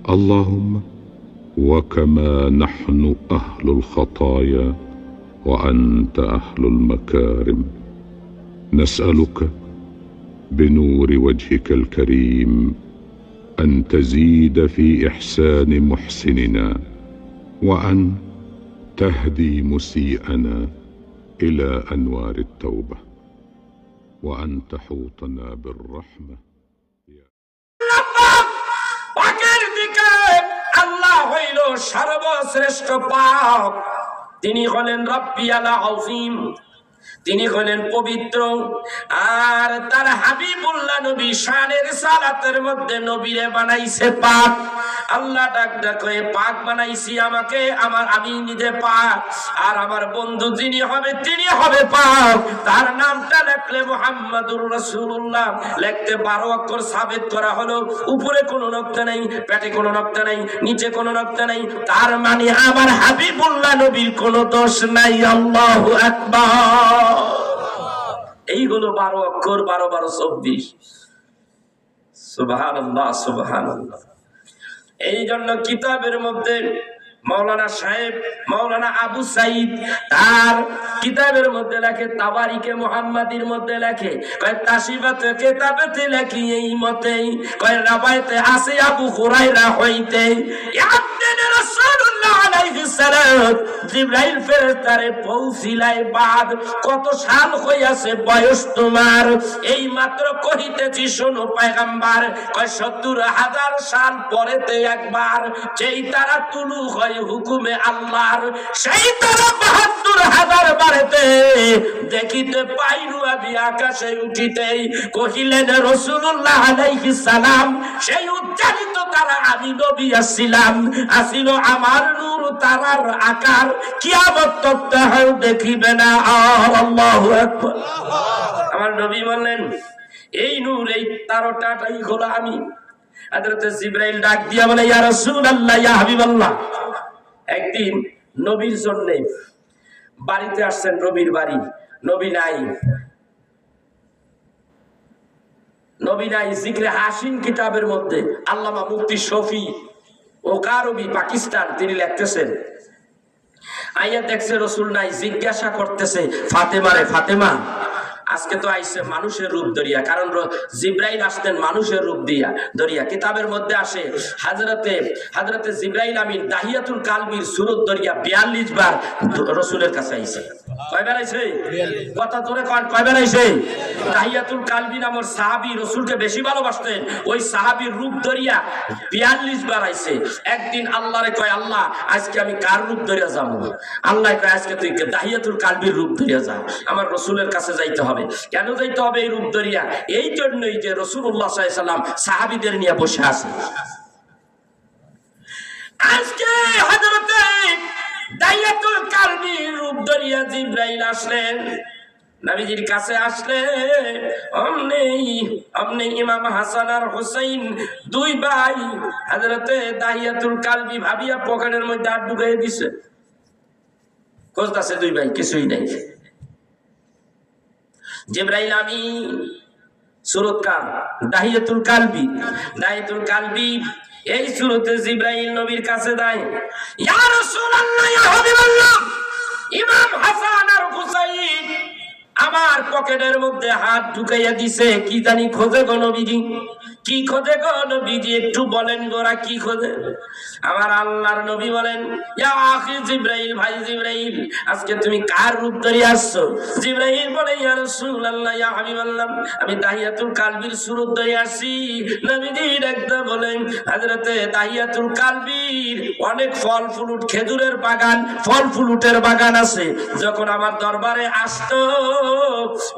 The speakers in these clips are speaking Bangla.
اللهم وكما نحن أهل الخطايا وأنت أهل المكارم، نسألك بنور وجهك الكريم أن تزيد في إحسان محسننا، وأن تهدي مسيئنا إلى أنوار التوبة، وأن تحوطنا بالرحمة। আল্লাহ হইল সর্বশ্রেষ্ঠ পাক। তিনি হলেন রব্বিয়াল আযীম, তিনি হলেন পবিত্র। আর তার হাবিবুল্লাহ নবী শানের সালাতের মধ্যে নবীরে বানাইছে পাক। আল্লাহ ডাক ডাকে পাক বানাইছি আমাকে, আমি নিজে পাক, আর আমার বন্ধু যিনি হবে তিনি হবে পাক। তার নামটা লিখলে মুহাম্মাদুর রাসূলুল্লাহ লিখতে 12 অক্ষর সাবিত করা হলো। উপরে কোনো নকশা নেই, পেটে কোনো নকশা নেই, নিচে কোনো নকশা নেই। তার মানে আমার হাবিবুল্লাহ নবীর কোনো দোষ নাই। আল্লাহু আকবার। এইগুলো 12 অক্ষর, 12 12 24। সুবহানাল্লাহ সুবহানাল্লাহ। এই জন্য কিতাবের মধ্যে মাওলানা সাহেব, মাওলানা আবু সাইদ তার কিতাবের মধ্যে লেখে, তাবারিকে মুহাম্মাদির মধ্যে লেখে, কয় তাসিবাতে কিতাবেতে লেখি এই মতেই, কয় রাবাইতে আছে আবু হুরায়রা হইতে একদিন রাসূলুল্লাহ আলাইহিস সালাম জিবরাইল ফেরেশতারে পৌঁছিলাই বাদ কত সাল হইয়াছে বয়স তোমার, এই মাত্র কহিতেছি শোনো পয়গম্বর, কয় ৭০,০০০ সাল পরেতে একবার যেই তারা তুলু হয় হুকুমে আল্লাহর, সেই তারা ৭২,০০০ বারেতে দেখিতে পাইনু আমি আকাশে উঠিতেই। কহিলেন রাসূলুল্লাহ আলাইহিস সালাম, সেই উচ্চারিত তারা আমি নবী আসছিলাম, আসিল আমার নূর তারার আকার, কিয়ামত তক তাহার দেখিবে না। আল্লাহু আকবার। আমার নবী বললেন এই নূর, এই তারটাই হলো আমি। হযরত জিবরাইল ডাক দিয়া বলে, ইয়া রাসূলুল্লাহ, ইয়া হাবিবাল্লাহ। একদিন নবীর জন্য বাড়িতে আসছেন, নবীর বাড়ি, নবী নাই, নবী নাই। জিকরে হাসিন কিতাবের মধ্যে আল্লামা মুফতি শফি ও কারবি পাকিস্তান তিনি লিখতেছেন, আইয়া দেখছে রাসূল নাই, জিজ্ঞাসা করতেছে ফাতেমারে, ফাতেমা আজকে তো আইছে মানুষের রূপ ধরিয়া, কারণ জিবরাইল আসতেন মানুষের রূপ দিয়া ধরিয়া। কিতাবের মধ্যে আসে হযরতে জিবরাইল আমিন দাহিয়াতুল কালবির সূরত ধরিয়া 42 বার রাসূলের কাছে আইছে। কয়বার আইছে? কথা জোরে কোন, কয়বার আইছে? দাহিয়াতুল কালবি নামের সাহাবী রাসূলকে বেশি ভালোবাসতেন, ওই সাহাবীর রূপ ধরিয়া 42 বার আইছে। একদিন আল্লাহরে কয়, আল্লাহ আজকে আমি কার রূপ ধরিয়া যাবো? আল্লাহ কয় আজকে তুই দাহিয়াতুল কালবির রূপ ধরিয়া যা, আমার রাসূলের কাছে যাইতে হবে। কেন যাইতে হবে এই রূপ ধরিয়া? এই জন্যই যে রাসূলুল্লাহ সাল্লাল্লাহু আলাইহি ওয়াসাল্লাম সাহাবীদের নিয়ে বসে আছে। আজকে হযরতে দাহিয়াতুল কালবির রূপ ধরিয়া জিবরাইল আসলেন, নবীজির কাছে আসলে অমনি ইমাম হাসান আর হুসাইন দুই ভাই হযরতে দাহিয়াতুল কালবি ভাবিয়া পকেটের মধ্যে হাত ঢুকাইয়া দিছে। খুঁজতাছে দুই ভাই, কিছুই নাই। জিবরাইল আমিন সূরত কার? দাহিয়াতুল কালবি। দাহিয়াতুল কালবি এই সূরতে জিবরাইল নবীর কাছে যায়, ইয়া রাসূলুল্লাহ, ইয়া হাবিবাল্লাহ, ইমাম হাসান আর হুসাইন আমার পকেটের মধ্যে হাত ঢুকাইয়া দিছে, কি জানি খোঁজে গো নবীজি, কি খোঁজে গো নবীজি, একটু বলেন গোরা কি খোঁজে? আমার আল্লাহর নবী বলেন, ইয়া আখি জিবরাইল, ভাই জিবরাইল আজকে তুমি কার রূপ ধরে আসছো? জিবরাইল বলে, ইয়া রাসূলুল্লাহ, ইয়া হাবিবাল্লাহ, আমি দাহিয়াতুল কালবির সূরত ধরে আসি। নবীজি ডাকতে বলেন, হযরতে দাহিয়াতুল কালবির অনেক ফল ফ্রুট, খেজুরের বাগান, ফল ফ্রুটের বাগান আছে। যখন আমার দরবারে আসতো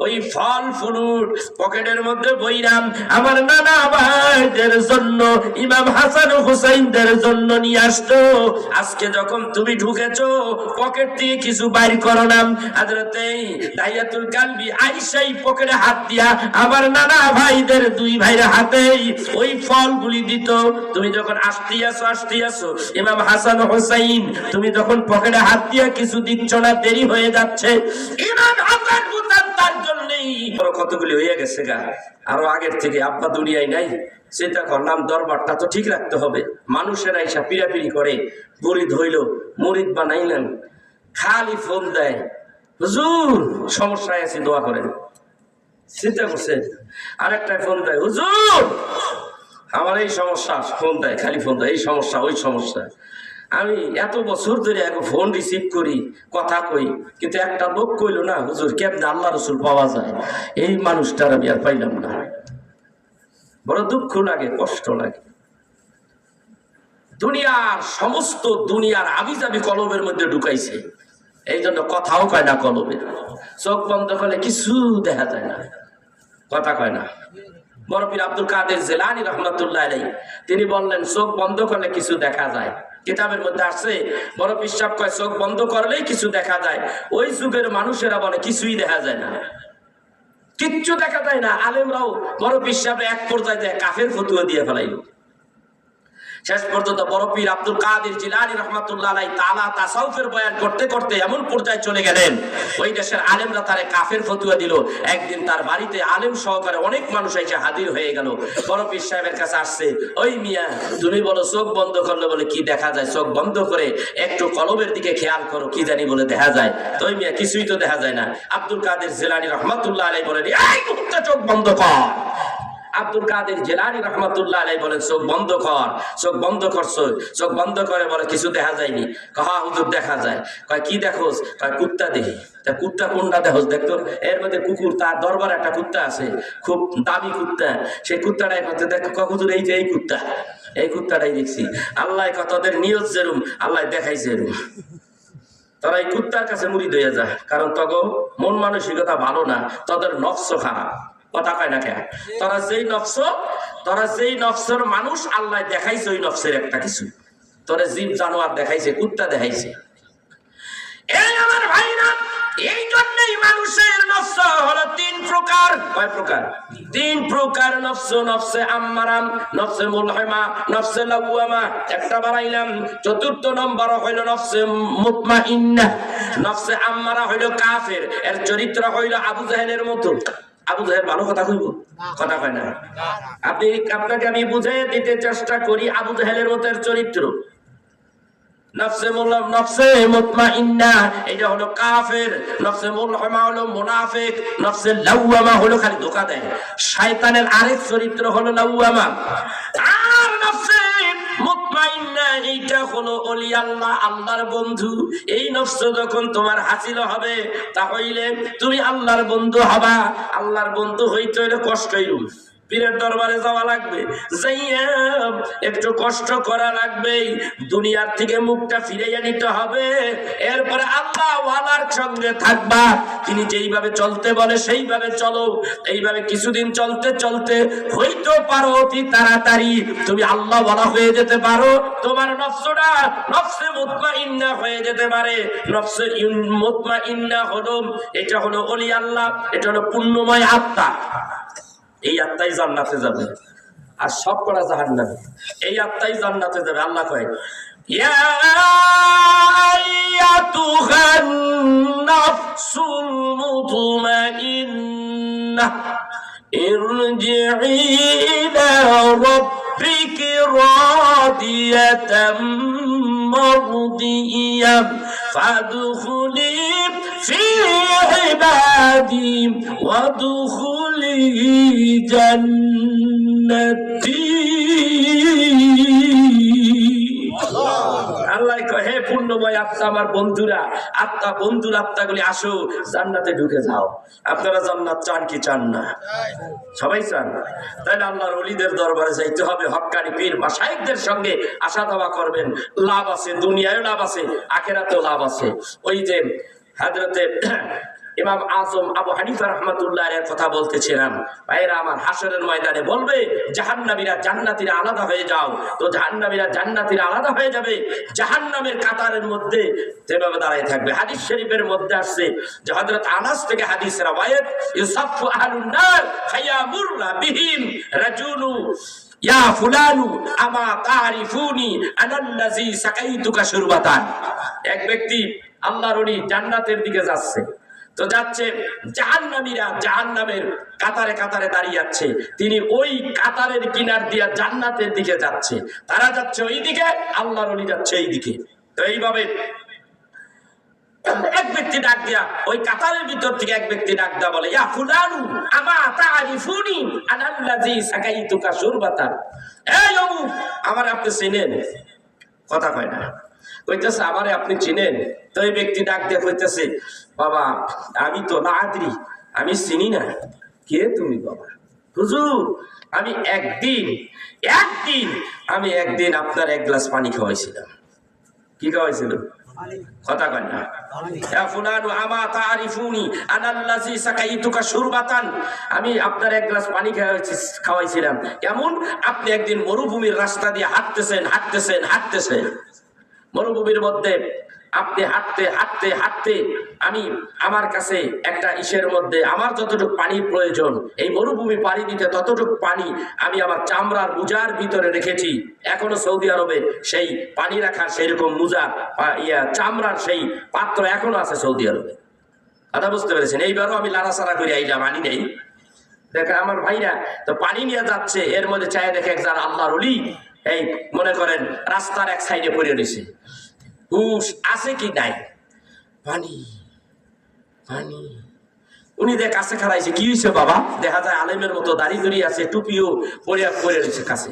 ওই ফল ফ্রুট পকেটের মধ্যে বইরাম আমার নানা ভাইদের জন্য, ইমাম হাসান ও হুসাইনদের জন্য নিয়ে আসতো। আজকে যখন তুমি ঢুকেছো পকেট থেকে কিছু বাইর করো না। হযরতে দাহিয়াতুল কালবি আইসাই পকেটে হাত দিয়া আমার নানা ভাইদের দুই ভাইয়ের হাতে ওই ফলগুলি দিত। তুমি যখন আসতে আসো ইমাম হাসান ও হুসাইন, তুমি যখন পকেটে হাত দিয়া কিছু দিচ্ছ না, দেরি হয়ে যাচ্ছে। ইমাম হাসান হুসাইন তার জন্যই কতগুলি হয়ে গেছে গা, আরো আগের থেকে। আব্বা দুনিয়ায় নাই, চিন্তা করলাম দরবারটা তো ঠিক রাখতে হবে, মানুষেরা এসা পিড়াপিড়ি করে, মুরিদ হইল, মুরিদ বানাইলেন, খালি ফোন দেয়, হুজুর সমস্যায় আছি দোয়া করেন। চিন্তা করছে, আরেকটাই ফোন দেয়, হুজুর আমার এই সমস্যা, ফোন দেয়, খালি ফোন দেয়, এই সমস্যা ওই সমস্যা। আমি এত বছর ধরে এক ফোন রিসিভ করি, কথা কই, কিন্তু একটা লোক কইল না হুজুর কেমনে আল্লাহ রসুল পাওয়া যায়, এই মানুষটার আমি আর পাইলাম না। বড় দুঃখ লাগে, কষ্ট লাগে। দুনিয়ার সমস্ত দুনিয়ার আবিজাবি কলবের মধ্যে ঢুকাইছে, এই জন্য কথাও কয় না কলবে। চোখ বন্ধ করলে কিছু দেখা যায় না, কথা কয় না। বড় পীর আব্দুল কাদের জিলানী রহমাতুল্লাহ আলাইহি তিনি বললেন চোখ বন্ধ করলে কিছু দেখা যায়। কিতাবের মধ্যে আসছে বড় পীর সাহেব কয় চোখ বন্ধ করলেই কিছু দেখা যায়। ওই যুগের মানুষেরা বলে কিছুই দেখা যায় না, কিচ্ছু দেখা যায় না। আলেমরাও বড় পীর সাহেব এক পর্যায়ে কাফের ফতুয়া দিয়ে ফেলাইল। শেষ পর্যন্ত বড় পীর আব্দুল কাদের জিলানী রাহমাতুল্লাহ আলাইহি তাআলা তাসাউফের বয়ান করতে করতে এমন পর্যায়ে চলে গেলেন, ওই দেশের আলেমরা তারে কাফের ফতুয়া দিল। একদিন তার বাড়িতে আলেম সহকারে অনেক মানুষ এসে হাজির হয়ে গেল। বড় পীর সাহেবের কাছে আসছে, ওই মিয়া তুমি বলো চোখ বন্ধ করলে বলে কি দেখা যায়, চোখ বন্ধ করে একটু কলবের দিকে খেয়াল করো, কি জানি বলে দেখা যায়। তো ওই মিয়া কিছুই তো দেখা যায় না। আব্দুল কাদের জিলানী রাহমাতুল্লাহ আলাইহি বলেন এই মুহূর্তে চোখ বন্ধ কর। আব্দুল কাদের জিলানী রাহমাতুল্লাহ আলাইহি বলেন চোখ বন্ধ কর। চোখ বন্ধ করছো, চোখ বন্ধ করে বলে কিছু দেখা যায়নি। কহা হুজুর দেখা যায়। কয় কি দেখোস? কয় কুত্তা দেখি। তা কুত্তা কোনটা দেখোস? দেখতো এর মধ্যে কুকুর, তার দরবারে একটা কুত্তা আছে, খুব দামি কুত্তা। সেই কুত্তাটাই করতে দেখ, হুজুর এই যে এই কুত্তা, এই কুত্তাটাই দেখছি। আল্লাহ তোদের নিয়ত যেরুম আল্লাহ দেখাইছে এরুম। তোরা এই কুত্তার কাছে মুরিদ হয়ে যা, কারণ তগো মন মানসিকতা ভালো না, তোদের নফস খারাপ। কথা কয় না কেন? তোরা যেই নফসের মানুষ আল্লাহ দেখাইছে ওই নফসের একটা কিছু, তোরা জীব জানোয়ার দেখাইছে, কুত্তা দেখাইছে। এই আমার ভাইরা, এই জন্যই মানুষের নফস হলো তিন প্রকার। কয় প্রকার? তিন প্রকার নফস। নফসে আম্মারা, নফসে মুলহিমা, নফসে লাওয়ামা। একটা বাড়াইলাম। চতুর্থ নম্বর হইল নফসে মুতমাইন্নাহ। নফসে আম্মারা হইল কাফের, এর চরিত্র হইল আবু জাহেলের মতো। আবু জাহেল ভালো কথা কইব? কথা কয় না। আপনাকে আমি বুঝে দিতে চেষ্টা করি আবু জাহেলের মতো এর চরিত্র। নফসে মুতমাইন্নাহ এটা হলো কাফের, নফসে মুলহিমা হলো মুনাফিক, নফসে লাওয়ামা হলো খালি ধোঁকা দেয়। শয়তানের আরেক চরিত্র হলো লাওয়ামা। আর নফসে মুতমাইন্নাহ এইটা হলো ওলি আল্লাহ, আল্লাহর বন্ধু। এই নফস যখন তোমার হাসিল হবে তাহলে তুমি আল্লাহর বন্ধু হবা। আল্লাহর বন্ধু হইতে হইলে কষ্ট হইল, পীরের দরবারে যাওয়া লাগবে, যাইয়া একটু কষ্ট করা লাগবে, দুনিয়ার থেকে মুখটা ফিরাইয়া নিতে হবে। এরপরে আল্লাহ ওয়ালার সঙ্গে থাকবা, তিনি যেইভাবে চলতে বলে সেইভাবে চলো। এইভাবে কিছুদিন চলতে চলতে হইতে পারো অতি তাড়াতাড়ি তুমি আল্লাহ ওয়ালা হয়ে যেতে পারো। তোমার নফসটা নফসে মুতমাইন্নাহ হয়ে যেতে পারে। নফসে মুতমাইন্নাহ হলো, এটা হলো ওলি আল্লাহ, এটা হলো পুণ্যময় আত্মা। এই আত্মাই জান্নাতে যাবে, আর সব করা জাহান্নামে। এই আত্মাই জান্নাতে যাবে। আল্লাহ কয় ইয়া আইয়াতুহান নাফসুল মুতমাইন্নাহ ইরজিই ইলা রাব্বিকি রাদিয়াতাম মারদিয়াম ফাদখুলি ফি ইবাদি ওয়াদখুলি জান্নাতি। আল্লাহ কয় হে পূর্ণময় আত্মা, আমার বন্ধুরা, আত্মা বন্ধুর আত্মাগুলি আসো, জান্নাতে ঢুকে যাও। আপনারা জান্নাত চান কি চান না? সবাই চান। তাইলে আল্লাহর ওলিদের দরবারে যাইতে হবে, হক্কানি পীর মাশায়েখদের সঙ্গে আসা যাওয়া করবেন। লাভ আছে, দুনিয়ায়ও লাভ আছে, আখিরাতেও লাভ আছে। ওই যে হযরতে ইমাম আজম আবু হানিফা রাহমাতুল্লাহ আলাইহির কথা বলতেছিলাম। ভাইরা আমার, হাশরের ময়দানে বলবে জাহান্নামীরা জান্নাতীরা আলাদা হয়ে যাও, তো জাহান্নামীরা জান্নাতীরা আলাদা হয়ে যাবে, জাহান্নামের কাতারের মধ্যে যেভাবে দাঁড়ায় থাকবে। হাদিস শরীফের মধ্যে আসছে যে হযরত আনাস থেকে হাদিস রাওয়ায়াত, ইউসাফু আহলুন নার ফায়ামুররা বিহিম রাজুলু ইয়া ফুলানু আমা তারিফুনি আনাল্লাযী সাকাইতুকা শুরবাতান। এক ব্যক্তি আল্লাহর ওলি জান্নাতের দিকে যাচ্ছে, তো যাচ্ছে জাহান্নামীরা জাহান্নামের কাতারে কাতারে দাঁড়িয়ে যাচ্ছে, তিনি ওই কাতারের কিনার দিয়া জান্নাতের দিকে যাচ্ছে, তারা যাচ্ছে ওই দিকে, আল্লাহর ওলি যাচ্ছে এই দিকে। তো এইভাবে এক ব্যক্তি ডাক দিয়া, ওই কাতারের ভিতর থেকে এক ব্যক্তি ডাক দিয়া বলে, ইয়া ফুলানু আমা তারিফুনি আনাল্লাযী সাকাইতুকা শুরবাতান, এই অমুক, আমারে আপনি চিনেন? কথা কয় না, কইতেছে আমারে আপনি চিনেন? তো এই ব্যক্তি ডাক দিয়া কইতেছে, বাবা আমি তো না আদরি, আমি চিনি না। কে তুমি? বাবা হুজুর আমি একদিন আপনার এক গ্লাস পানি খাওয়াইছিলাম। কি খাওয়াইছিল? কথা কয় না। ইয়া ফুলানু আমা তারিফুনি আনাল্লাযী সাকাইতুকা শুরবাতান, আমি আপনার এক গ্লাস পানি খাওয়াইছিলাম। কেমন? আপনি একদিন মরুভূমির রাস্তা দিয়ে হাঁটতেছেন, মরুভূমির মধ্যে আপনি হাঁটতে আমি আমার কাছে একটা ইসের মধ্যে আমার যতটুকু পানির প্রয়োজন, এই মরুভূমি পাড়ি দিতে ততটুকু পানি আমি আমার চামড়ার মুজার ভিতরে রেখেছি। এখনো সৌদি আরবে সেই পানি রাখার সেই রকম মুজা চামড়ার সেই পাত্র এখনো আছে সৌদি আরবে। কথা বুঝতে পেরেছেন? এইবারও আমি লাড়াচাড়া করে আইলাম, আনি নেই। দেখে আমার ভাইরা তো পানি নিয়ে যাচ্ছে, এর মধ্যে চায় দেখে একজন আল্লাহর ওলি এই মনে করেন রাস্তার এক সাইডে পড়ে রয়েছে। হুশ আছে কি নাই? পানি। উনি দেখ কাছে খাড়াইছে, কি হয়েছে বাবা? দেখা যায় আলেমের মতো দাড়ি দড়ি আছে, টুপিও পরে রয়েছে কাছে।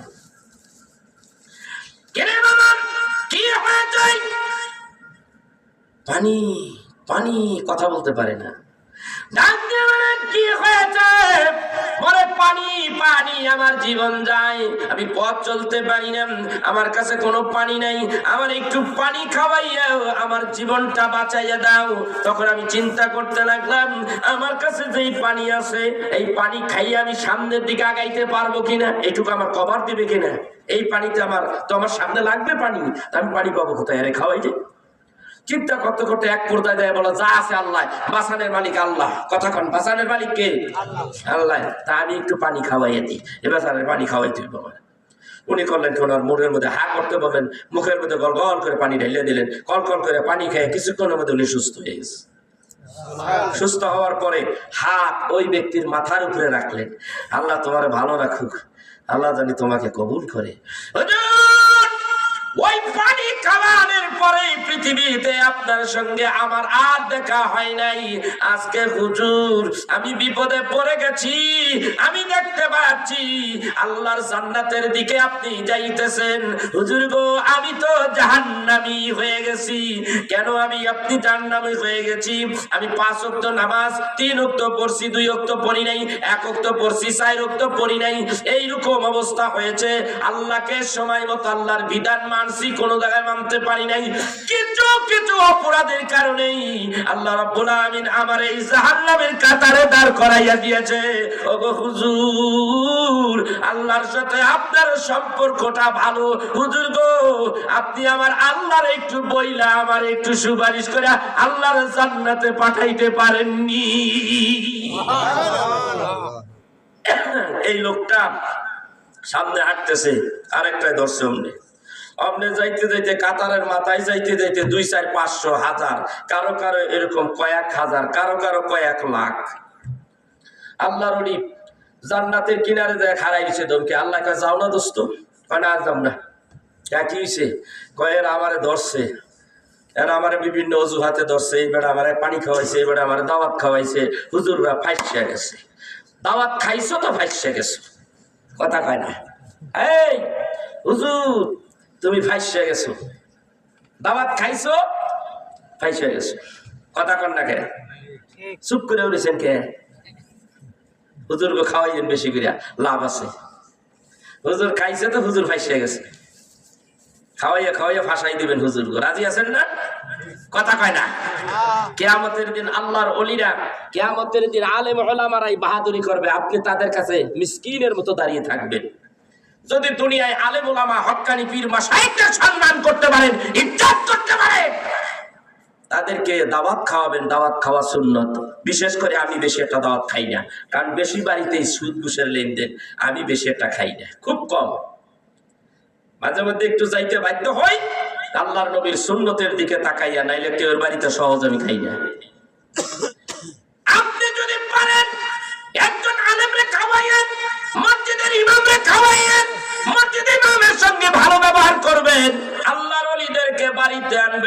কেন বাবা কি হয়েছে? পানি কথা বলতে পারে না। কি হয়েছে? বলে পানি আমার জীবন যায়, আমি পথ চলতে পারি না, আমার কাছে কোনো পানি নাই, আমার একটু পানি খাওয়াইয়া আমার জীবনটা বাঁচাইয়া দাও। তখন আমি চিন্তা করতে লাগলাম, আমার কাছে যেই পানি আছে এই পানি খাইয়ে আমি সামনের দিকে আগাইতে পারবো কিনা, এটুকু আমার কভার দিবে কিনা, এই পানিতে আমার সামনে লাগবে পানি, আমি পানি পাবো কোথায়? আরে খাওয়াই যে। চিন্তা করতে করতে এক পর্যায়ে দেয় বলো, যা আছে আল্লাহ, বাসানের মালিক আল্লাহ। কথা কন, বাসানের মালিক কে? আল্লাহ। তা আমি একটু পানি খাওয়াইয়ে দিই, এ বাসানের পানি খাওয়াই তুই বাবা। উনি করলেন কি, ওনার মুখের মধ্যে হা করতে বললেন, মুখের মধ্যে গল গল করে পানি ঢেলে দিলেন, কল কল করে পানি খেয়ে কিছুক্ষণের মধ্যে উনি সুস্থ হয়ে গেছে। সুস্থ হওয়ার পরে হাত ওই ব্যক্তির মাথার উপরে রাখলেন, আল্লাহ তোমার ভালো রাখুক, আল্লাহ জানি তোমাকে কবুল করে। ওই পানি খাওয়ানোর পরে পৃথিবীতে আপনার সঙ্গে আমার আর দেখা হয় নাই। আজকে হুজুর আমি বিপদে পড়ে গেছি, আমি দেখতে পাচ্ছি আল্লাহর জান্নাতের দিকে আপনি যাইতেছেন। হুজুর গো আমি তো জাহান্নামী হয়ে গেছি। কেন আপনি জাহান্নামী হয়ে গেছি? আমি 5 ওয়াক্ত নামাজ 3 ওয়াক্ত পড়ছি, 2 ওয়াক্ত পড়ি নাই, 1 ওয়াক্ত পড়ছি, 4 ওয়াক্ত পড়ি নাই, এইরকম অবস্থা হয়েছে। আল্লাহকে সময় মতো আল্লাহর বিধান মানছি, কোনো জায়গায় মানতে পারি নাই। কিছু অপরাধের কারণেই আল্লাহ রাব্বুল আমিন আমার এই জাহান্নামের কাতারে দাঁড় করাইয়া দিয়েছে। ওগো হুজুর আল্লাহর সাথে আপনার সম্পর্কটা ভালো, হুজুর গো আপনি আমার আল্লাহর একটু বইলা আমার একটু সুপারিশ করে আল্লাহর জান্নাতে পাঠাইতে পারেননি। এই লোকটা সামনে হাঁটতেছে, আরেকটা দর্শন নেই। আপনি যাইতে যাইতে কাতারের মাথায় যাইতে যাইতে 2, 4, 500, 1000, কারো কারো এরকম কয়েক হাজার, কারো কারো কয়েক লাখ। আল্লাহর ওলি জান্নাতের কিনারে যায় খাড়াই দিছে দমকে। আল্লাহ কয় যাও না দোস্ত? কয় না যাও না। কি হয়েছে? কয় এরা আমারে ধরছে, এরা আমারে বিভিন্ন অজুহাতে ধরছে, এই বেড়া আমারে পানি খাওয়াইছে, এই বেড়া আমারে দাওয়াত খাওয়াইছে। হুজুররা ফাইসা গেছে। দাওয়াত খাইছো তো ফাইসা গেছো। কথা কয় না। এই হুজুর তুমি ফাইসা গেছো, দাওয়াত খাইছো ফাইসা গেছো। কথা কন না কে? চুপ করে উঠেছেন কে? হুজুর গো খাওয়াইছেন বেশি করে, লাভ আছে। হুজুর খাইছে তো হুজুর ফাইসা গেছে, খাওয়াইয়া ফাঁসাই দিবেন হুজুর গো। রাজি আছেন না? কথা কয় না। কিয়ামতের দিন আল্লাহর ওলিরা, কিয়ামতের দিন আলেম ওলামারাই বাহাদুরি করবে, আপনি তাদের কাছে মিসকিনের মতো দাঁড়িয়ে থাকবেন। যদি দুনিয়ায় আলেম ওলামা হক্কানি পীর মাশায়েখদের সম্মান করতে পারেন, ইজ্জত করতে পারেন, তাদেরকে দাওয়াত খাওয়াবেন। দাওয়াত খাওয়া সুন্নত। বিশেষ করে আমি বেশি একটা দাওয়াত খাই না, কারণ বেশি বাড়িতেই সুদ ঘুষের লেনদেন, আমি বেশি একটা খাই না, খুব কম। মাঝে মধ্যে একটু যাইতে বাধ্য হই, আল্লাহর নবীর সুন্নতের দিকে তাকাইয়া, নাইলে কেউ বাড়িতে সহজ আমি খাই না।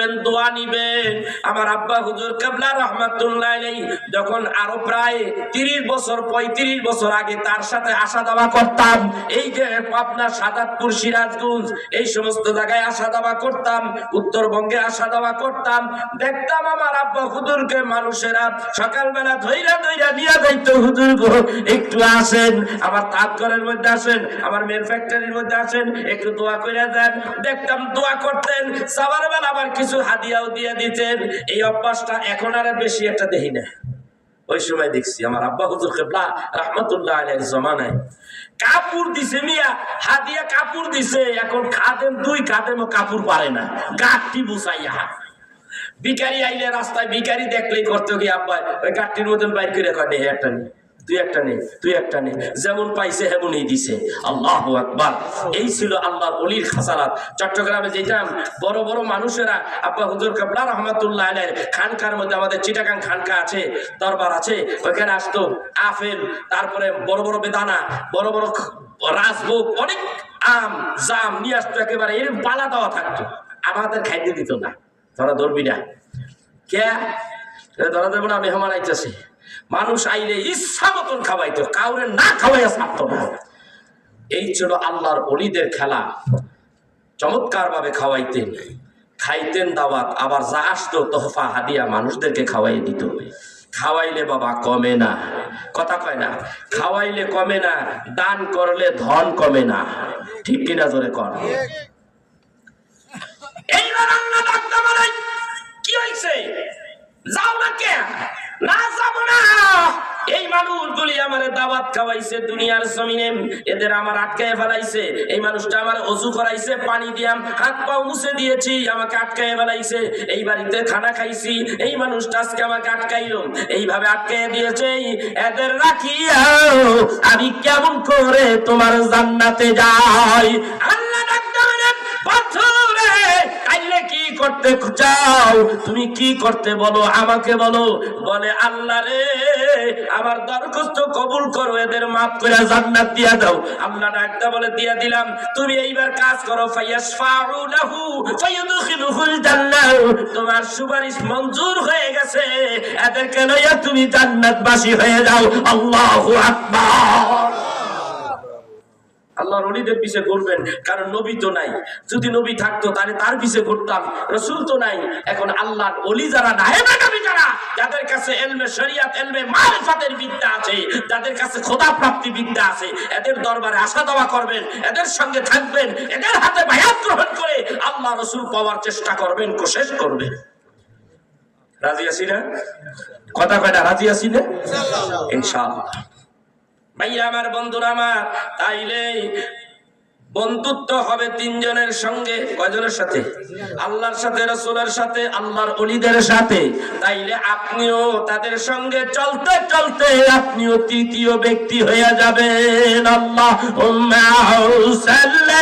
নেবেন, দোয়া নিবেন। আমার আব্বা হুজুর কিবলা রাহমাতুল্লাহ আলাইহি যখন আরো প্রায় 30 বছর 35 বছর আগে তার সাথে আসা যাওয়া করতাম, এই যে পাবনা, সাদাতপুর, সিরাজগঞ্জ এই সমস্ত জায়গায় আসা যাওয়া করতাম, উত্তরবঙ্গে আসা যাওয়া করতাম, দেখতাম আমার আব্বা হুজুরকে মানুষেরা সকালবেলা ধইরা ধইরা নিয়ে যাইতো, হুজুর গো একটু আসেন, আমার তাঁত ঘরের মধ্যে আসেন, আমার মেল ফ্যাক্টরির মধ্যে আসেন, একটু দোয়া করে দেন। দেখতাম দোয়া করতেন, সবার বেলা আবার কিছু হাদিয়াও দিয়ে দিতেন। এই অভ্যাসটা এখন আর বেশি একটা দেখি না, ওই সময় দেখছি আমার আব্বা হুজুর কিবলা রাহমাতুল্লাহ আলাইহির জমানায় কাপড় দিছে, মিয়া হাদিয়া কাপড় দিছে। এখন খাদেম 2 খাদেমও কাপড় পারে না, গাঁটটি বুঝাইয়া। ভিখারি আইলে রাস্তায় ভিখারি দেখলেই করতে কি আব্বা ওই গাঁটটির মতন বাইর করে কয় নেই একটা নেই, তুই একটা নেই, তুই একটা নেই, যেমন পাইছে হেমনই দিছে। আল্লাহু আকবার। এই ছিল আল্লাহর ওলির খাসারাত। চট্টগ্রামে যেতাম, বড় বড় মানুষেরা আব্বা হুজুর কিবলা রাহমাতুল্লাহ আলাইহির খানকার মধ্যে, আমাদের চিটাগাং খানকা আছে, দরবার আছে, ওখানে আসতো আপেল, তারপরে বড় বড় বেদানা, বড় বড় রাজভোগ, অনেক আম জাম নিয়ে আসতো, একেবারে এরকম পালা দেওয়া থাকতো। আমাদের খাইতে দিত না, ধরা ধরবি না, কে ধরা দেবো না, মেহমান আইতেছে। মানুষ আইলে ইচ্ছা মতন খাওয়াইতো, কাউরে না খাওয়াইয়া ছাড়তো না। এই ছিল আল্লাহর ওলিদের খেলা। চমৎকার ভাবে খাওয়াইতেন, খাইতেন দাওয়াত, আবার যা আসতো তোহফা হাদিয়া মানুষদেরকে খাওয়াই দিত। খাওয়াইলে বাবা কমে না, কথা কয় না, খাওয়াইলে কমে না, দান করলে ধন কমে না, ঠিক কিনা জোরে কর। এইবার আল্লাহ ডাকতে বলে, কি হয়েছে, যাও না কে? না যাব না, এই মানুষগুলি আমারে দাওয়াত খাওয়াইছে দুনিয়ার জমিনে, এদের আমার আটকায় ফেলাইছে। এই মানুষটা আমার ওযু করাইছে, পানি দিয়াম হাত পা মুছে দিয়েছি, আমাকে আটকায় ফেলাইছে। এই বাড়িতে খানা খাইছি, এই মানুষটা আজকে আমাকে আটকাইলো, এইভাবে আটকায় দিয়েছে। এদের রাখিয়াও আমি কেমন করে তোমার জান্নাতে যাই? আল্লাহ ডাকতে বলেন, পাথরে কাইলে কি করতে চাও, তুমি কি করতে বলো, আমাকে বলো। বলে আল্লাহ রে, আমার দরখাস্ত কবুল করো, এদের মাফ করে জান্নাত দিয়া দাও। আল্লাহ ডাকতে বলে, দিয়া দিলাম, তুমি এইবার কাজ করো, ফায়াসফাউ লাহু ফায়ুদখিলুহুল জান্নাহ, তোমার সুপারিশ মঞ্জুর হয়ে গেছে, এদেরকে লইয়া তুমি জান্নাতবাসী হয়ে যাও। আল্লাহু আকবার। আল্লাহর ওলিদের পিছে ঘুরবেন, কারণ নবী তো নাই। যদি নবী থাকতো তাহলে তার পিছে ঘুরতাম, রাসূল তো নাই। এখন আল্লাহর ওলি যারা, নায়েবে নবী যারা, যাদের কাছে ইলমে শরিয়ত, ইলমে মারিফাতের বিদ্যা আছে, যাদের কাছে খোদা প্রাপ্তি বিদ্যা আছে, এদের দরবারে আসা যাওয়া করবেন, এদের সঙ্গে থাকবেন, এদের হাতে বায়াত গ্রহণ করে আল্লাহ রাসূল পাওয়ার চেষ্টা করবেন, কোশিশ করবেন। রাজি আছি না? কথা কয়টা রাজি আছি না? ইনশাআল্লাহ। ভাইয়া আমার, বন্ধুরা আমার, তাইলে বন্ধুত্ব হবে 3 জনের সঙ্গে। কয়জনের সাথে? আল্লাহর সাথে, রাসূলের সাথে, আল্লাহর ওলিদের সাথে। তাইলে আপনিও তাদের সঙ্গে চলতে চলতে আপনিও 3য় ব্যক্তি হয়ে যাবেন। আল্লাহুম্মা সাল্লি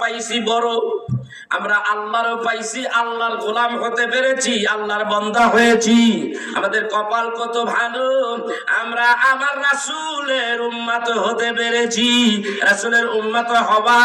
পাইছি বড়, আমরা আল্লাহরও পাইছি, আল্লাহর গোলাম হতে পেরেছি, আল্লাহর বান্দা হয়েছি। আমাদের কপাল কত ভালো, আমরা আমার রাসূলের উম্মত হতে পেরেছি। রাসূলের উম্মত হওয়া